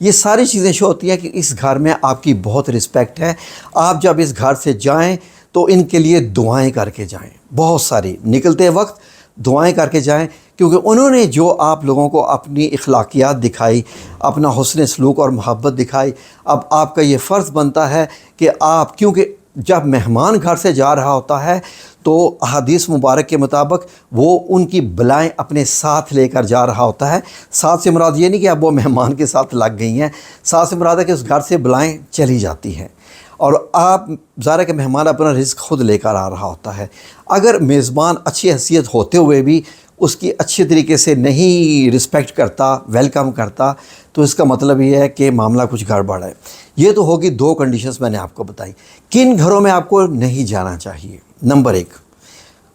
یہ ساری چیزیں شو ہوتی ہیں کہ اس گھر میں آپ کی بہت رسپیکٹ ہے. آپ جب اس گھر سے جائیں تو ان کے لیے دعائیں کر کے جائیں, بہت ساری, نکلتے وقت دعائیں کر کے جائیں, کیونکہ انہوں نے جو آپ لوگوں کو اپنی اخلاقیات دکھائی, اپنا حسن سلوک اور محبت دکھائی, اب آپ کا یہ فرض بنتا ہے کہ آپ, کیونکہ جب مہمان گھر سے جا رہا ہوتا ہے تو احادیث مبارک کے مطابق وہ ان کی بلائیں اپنے ساتھ لے کر جا رہا ہوتا ہے. ساتھ سے مراد یہ نہیں کہ اب وہ مہمان کے ساتھ لگ گئی ہیں, ساتھ سے مراد ہے کہ اس گھر سے بلائیں چلی جاتی ہیں, اور آپ ظاہر ہے کہ مہمان اپنا رزق خود لے کر آ رہا ہوتا ہے. اگر میزبان اچھی حیثیت ہوتے ہوئے بھی اس کی اچھے طریقے سے نہیں رسپیکٹ کرتا, ویلکم کرتا, تو اس کا مطلب یہ ہے کہ معاملہ کچھ گڑبڑ ہے. یہ تو ہوگی 2 کنڈیشنز میں نے آپ کو بتائی. کن گھروں میں آپ کو نہیں جانا چاہیے؟ نمبر 1,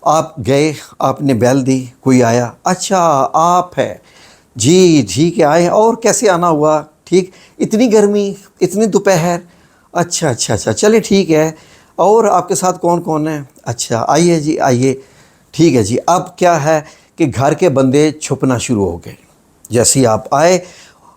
آپ گئے, آپ نے بیل دی, کوئی آیا, اچھا آپ ہے, جی ٹھیک ہے آئے, اور کیسے آنا ہوا, ٹھیک, اتنی گرمی, اتنی دوپہر, اچھا چلے ٹھیک ہے, اور آپ کے ساتھ کون کون ہے, اچھا آئیے جی آئیے, ٹھیک ہے جی. اب کیا ہے کہ گھر کے بندے چھپنا شروع ہو گئے. جیسے ہی آپ آئے,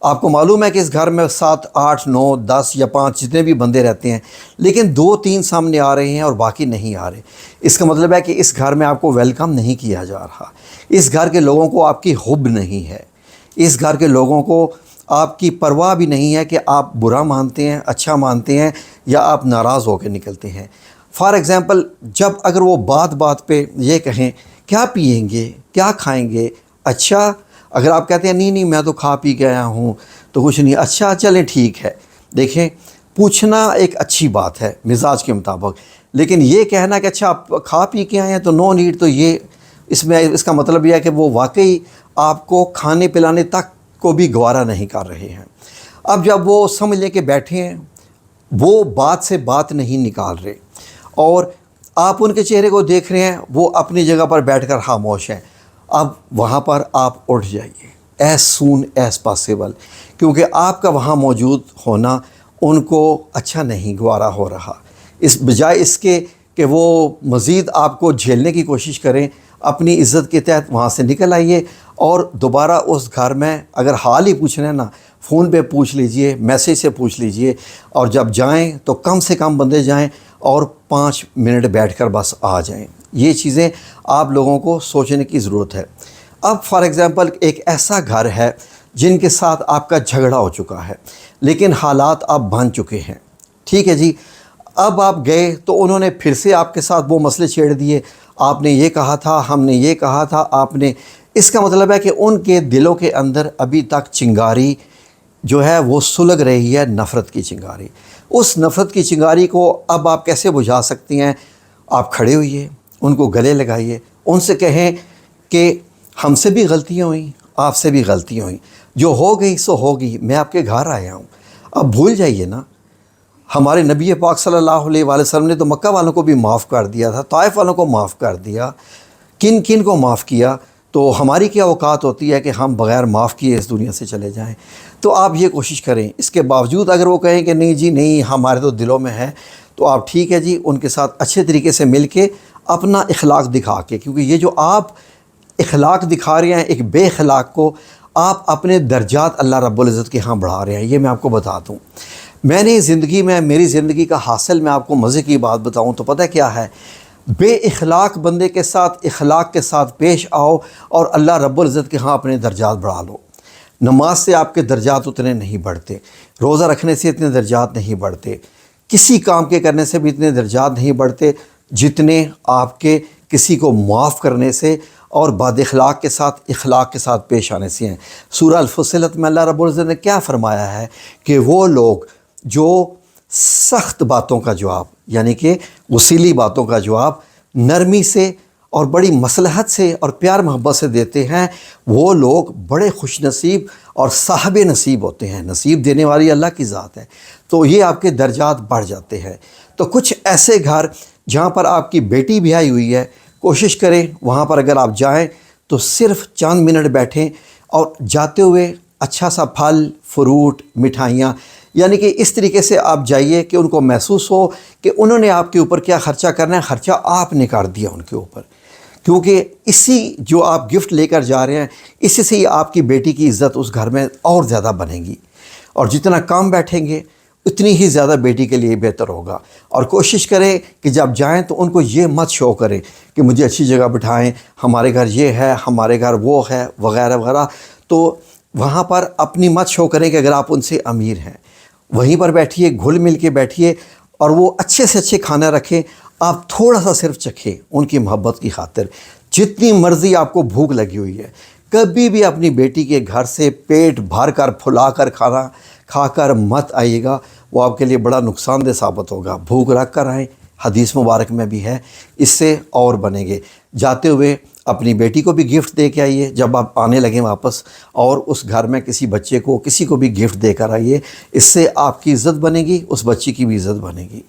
آپ کو معلوم ہے کہ اس گھر میں 7 8 9 10 یا 5 جتنے بھی بندے رہتے ہیں, لیکن 2 3 سامنے آ رہے ہیں اور باقی نہیں آ رہے. اس کا مطلب ہے کہ اس گھر میں آپ کو ویلکم نہیں کیا جا رہا, اس گھر کے لوگوں کو آپ کی حب نہیں ہے, اس گھر کے لوگوں کو آپ کی پرواہ بھی نہیں ہے کہ آپ برا مانتے ہیں, اچھا مانتے ہیں, یا آپ ناراض ہو کے نکلتے ہیں. فار ایگزامپل, جب اگر وہ بات بات پہ یہ کہیں کیا پئیں گے, کیا کھائیں گے, اچھا, اگر آپ کہتے ہیں نہیں میں تو کھا پی کے آیا ہوں تو کچھ نہیں, اچھا چلیں ٹھیک ہے. دیکھیں, پوچھنا ایک اچھی بات ہے مزاج کے مطابق, لیکن یہ کہنا کہ اچھا آپ کھا پی کے آئے ہیں تو نو نیڈ, تو یہ اس کا مطلب یہ ہے کہ وہ واقعی آپ کو کھانے پلانے تک کو بھی گوارا نہیں کر رہے ہیں. اب جب وہ سمجھ لیں کہ بیٹھے ہیں, وہ بات سے بات نہیں نکال رہے, اور آپ ان کے چہرے کو دیکھ رہے ہیں, وہ اپنی جگہ پر بیٹھ کر خاموش ہیں, اب وہاں پر آپ اٹھ جائیے ایز سون ایز پاسبل, کیونکہ آپ کا وہاں موجود ہونا ان کو اچھا نہیں گوارا ہو رہا. اس بجائے اس کے کہ وہ مزید آپ کو جھیلنے کی کوشش کریں, اپنی عزت کے تحت وہاں سے نکل آئیے, اور دوبارہ اس گھر میں اگر حال ہی پوچھنا ہے نا, فون پہ پوچھ لیجئے, میسیج سے پوچھ لیجئے, اور جب جائیں تو کم سے کم بندے جائیں اور 5 منٹ بیٹھ کر بس آ جائیں. یہ چیزیں آپ لوگوں کو سوچنے کی ضرورت ہے. اب فار ایگزامپل ایک ایسا گھر ہے جن کے ساتھ آپ کا جھگڑا ہو چکا ہے, لیکن حالات اب بن چکے ہیں, ٹھیک ہے جی. اب آپ گئے تو انہوں نے پھر سے آپ کے ساتھ وہ مسئلے چھیڑ دیے, آپ نے یہ کہا تھا, ہم نے یہ کہا تھا, آپ نے, اس کا مطلب ہے کہ ان کے دلوں کے اندر ابھی تک چنگاری جو ہے وہ سلگ رہی ہے, نفرت کی چنگاری. اس نفرت کی چنگاری کو اب آپ کیسے بجھا سکتی ہیں؟ آپ کھڑے ہوئیے, ان کو گلے لگائیے, ان سے کہیں کہ ہم سے بھی غلطیاں ہوئیں, آپ سے بھی غلطیاں ہوئیں, جو ہو گئی سو ہوگی, میں آپ کے گھر آیا ہوں, اب بھول جائیے نا. ہمارے نبی پاک صلی اللہ علیہ وآلہ وسلم نے تو مکہ والوں کو بھی معاف کر دیا تھا, طائف والوں کو معاف کر دیا, کن کن کو معاف کیا. تو ہماری کیا اوقات ہوتی ہے کہ ہم بغیر معاف کیے اس دنیا سے چلے جائیں؟ تو آپ یہ کوشش کریں. اس کے باوجود اگر وہ کہیں کہ نہیں جی نہیں, ہمارے تو دلوں میں ہے, تو آپ ٹھیک ہے جی, ان کے ساتھ اچھے طریقے سے مل کے اپنا اخلاق دکھا کے, کیونکہ یہ جو آپ اخلاق دکھا رہے ہیں ایک بے اخلاق کو, آپ اپنے درجات اللہ رب العزت کے ہاں بڑھا رہے ہیں. یہ میں آپ کو بتا دوں, میں نے زندگی میں, میری زندگی کا حاصل میں آپ کو مزے کی بات بتاؤں تو پتہ کیا ہے, بے اخلاق بندے کے ساتھ اخلاق کے ساتھ پیش آؤ اور اللہ رب العزت کے ہاں اپنے درجات بڑھا لو. نماز سے آپ کے درجات اتنے نہیں بڑھتے, روزہ رکھنے سے اتنے درجات نہیں بڑھتے, کسی کام کے کرنے سے بھی اتنے درجات نہیں بڑھتے جتنے آپ کے کسی کو معاف کرنے سے اور بد اخلاق کے ساتھ پیش آنے سے ہیں. سورہ الفصلت میں اللہ رب العزت نے کیا فرمایا ہے کہ وہ لوگ جو سخت باتوں کا جواب, یعنی کہ وسیلی باتوں کا جواب نرمی سے اور بڑی مصلحت سے اور پیار محبت سے دیتے ہیں, وہ لوگ بڑے خوش نصیب اور صاحب نصیب ہوتے ہیں. نصیب دینے والی اللہ کی ذات ہے, تو یہ آپ کے درجات بڑھ جاتے ہیں. تو کچھ ایسے گھر جہاں پر آپ کی بیٹی بیاہی ہوئی ہے, کوشش کریں وہاں پر اگر آپ جائیں تو صرف چند منٹ بیٹھیں, اور جاتے ہوئے اچھا سا پھل, فروٹ, مٹھائیاں, یعنی کہ اس طریقے سے آپ جائیے کہ ان کو محسوس ہو کہ انہوں نے آپ کے اوپر کیا خرچہ کرنا ہے, خرچہ آپ نے کر دیا ان کے اوپر, کیونکہ اسی جو آپ گفٹ لے کر جا رہے ہیں, اسی سے ہی آپ کی بیٹی کی عزت اس گھر میں اور زیادہ بنے گی. اور جتنا کام بیٹھیں گے اتنی ہی زیادہ بیٹی کے لیے بہتر ہوگا. اور کوشش کریں کہ جب جائیں تو ان کو یہ مت شو کریں کہ مجھے اچھی جگہ بٹھائیں، ہمارے گھر یہ ہے، ہمارے گھر وہ ہے، وغیرہ وغیرہ. تو وہاں پر اپنی مت شو کریں کہ اگر آپ ان سے امیر ہیں. وہیں پر بیٹھیے، گھل مل کے بیٹھیے، اور وہ اچھے سے اچھے کھانا رکھیں، آپ تھوڑا سا صرف چکھیں ان کی محبت کی خاطر. جتنی مرضی آپ کو بھوک لگی ہوئی ہے، کبھی بھی اپنی بیٹی کے گھر سے پیٹ بھر کر پھلا کر کھانا کھا کر مت آئیے گا، وہ آپ کے لیے بڑا نقصان دہ ثابت ہوگا. بھوک رکھ کر آئیں، حدیث مبارک میں بھی ہے، اس سے اور بنیں گے. جاتے ہوئے اپنی بیٹی کو بھی گفٹ دے کے آئیے جب آپ آنے لگیں واپس، اور اس گھر میں کسی بچے کو، کسی کو بھی گفٹ دے کر آئیے. اس سے آپ کی عزت بنے گی، اس بچی کی بھی عزت بنے گی.